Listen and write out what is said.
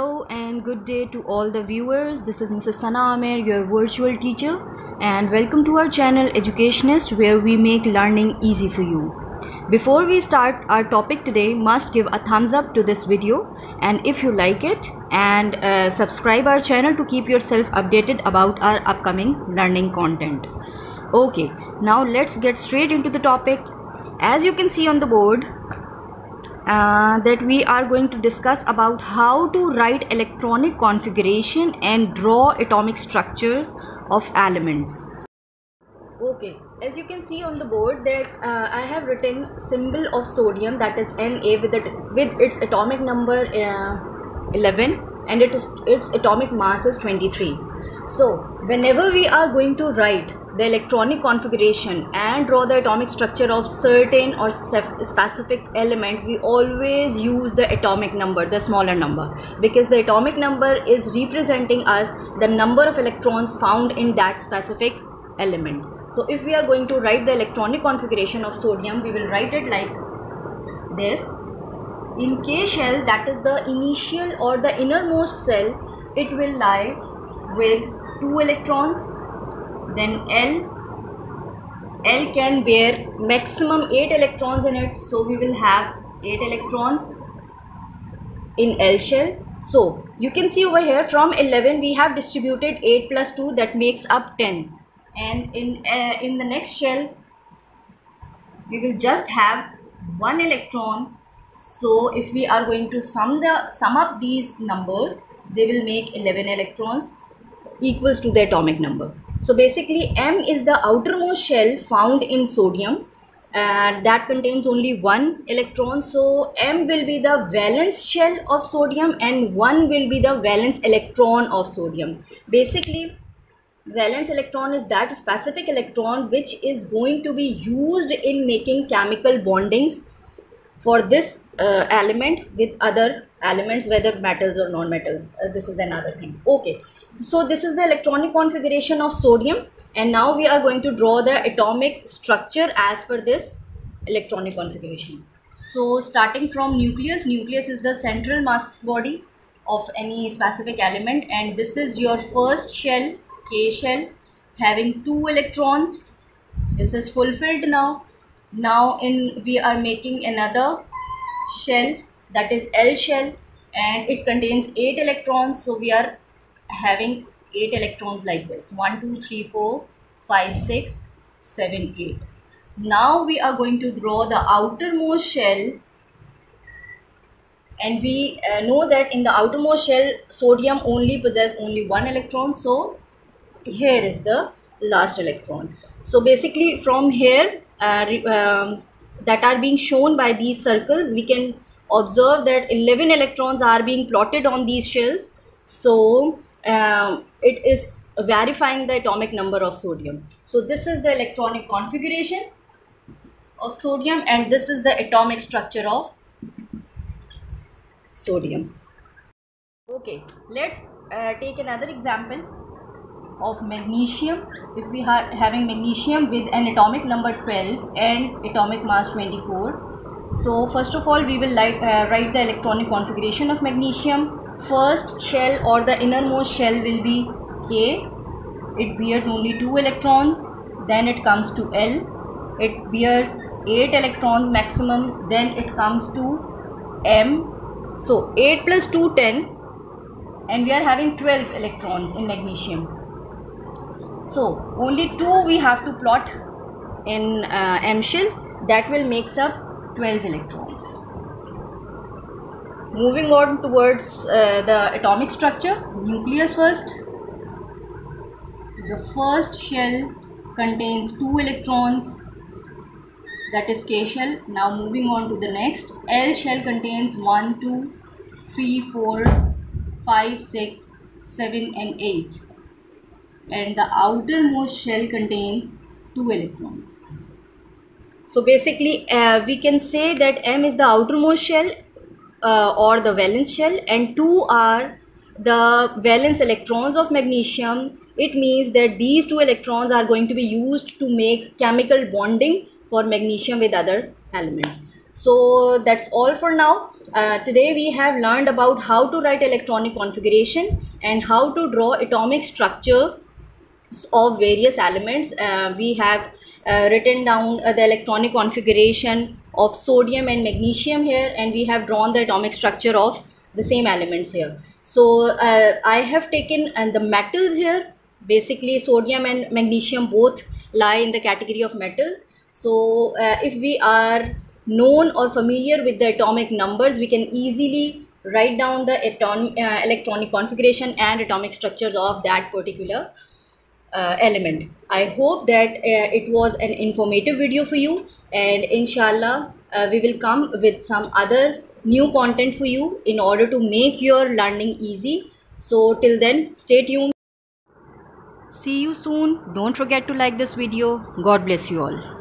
Hello and good day to all the viewers. This is Mrs. Sana Amer, your virtual teacher, and welcome to our channel Educationist, where we make learning easy for you. Before we start our topic today, must give a thumbs up to this video, and if you like it, and subscribe our channel to keep yourself updated about our upcoming learning content. Okay, now let's get straight into the topic. As you can see on the board, that we are going to discuss about how to write electronic configuration and draw atomic structures of elements. Okay, as you can see on the board that I have written symbol of sodium, that is Na, with its atomic number 11, and its atomic mass is 23. So whenever we are going to write the electronic configuration and draw the atomic structure of certain or specific element, we always use the atomic number, the smaller number, because the atomic number is representing us the number of electrons found in that specific element. So if we are going to write the electronic configuration of sodium, we will write it like this. In K shell, that is the initial or the innermost cell, it will lie with 2 electrons. Then L can bear maximum 8 electrons in it, so we will have 8 electrons in L shell. So you can see over here from 11 we have distributed 8 plus 2, that makes up 10, and in the next shell we will just have 1 electron. So if we are going to sum up these numbers, they will make 11 electrons equals to the atomic number. So basically M is the outermost shell found in sodium, and that contains only 1 electron. So M will be the valence shell of sodium and 1 will be the valence electron of sodium. Basically valence electron is that specific electron which is going to be used in making chemical bondings for this element with other elements, whether metals or non-metals. This is another thing. Okay, so this is the electronic configuration of sodium, and now we are going to draw the atomic structure as per this electronic configuration. So starting from nucleus is the central mass body of any specific element, and this is your first shell, K shell, having 2 electrons. This is fulfilled now. Now we are making another shell, that is L shell, and it contains 8 electrons. So we are having 8 electrons like this: 1 2 3 4 5 6 7 8. Now we are going to draw the outermost shell, and we know that in the outermost shell sodium only possesses only 1 electron. So here is the last electron. So basically from here that are being shown by these circles, we can observe that 11 electrons are being plotted on these shells. So it is verifying the atomic number of sodium. So this is the electronic configuration of sodium, and this is the atomic structure of sodium. Okay, let's take another example of magnesium. If we are having magnesium with an atomic number 12 and atomic mass 24. So first of all we will write the electronic configuration of magnesium. First shell or the innermost shell will be K. It bears only 2 electrons. Then it comes to L. It bears 8 electrons maximum. Then it comes to M. So 8 plus 2 10, and we are having 12 electrons in magnesium. So only 2 we have to plot in M shell, that will makes up 12 electrons. Moving on towards the atomic structure, nucleus first. The first shell contains 2 electrons, that is K shell. Now moving on to the next, L shell contains 1 2 3 4 5 6 7 and 8, and the outermost shell contains 2 electrons. So basically we can say that M is the outermost shell or the valence shell, and 2 are the valence electrons of magnesium. It means that these 2 electrons are going to be used to make chemical bonding for magnesium with other elements. So that's all for now. Today we have learned about how to write electronic configuration and how to draw atomic structure of various elements. We have written down the electronic configuration of sodium and magnesium here, and we have drawn the atomic structure of the same elements here. So I have taken the metals here. Basically sodium and magnesium both lie in the category of metals. So if we are known or familiar with the atomic numbers, we can easily write down the electronic configuration and atomic structures of that particular element. I hope that it was an informative video for you, and inshallah we will come with some other new content for you in order to make your learning easy. So till then, stay tuned. See you soon. Don't forget to like this video. God bless you all.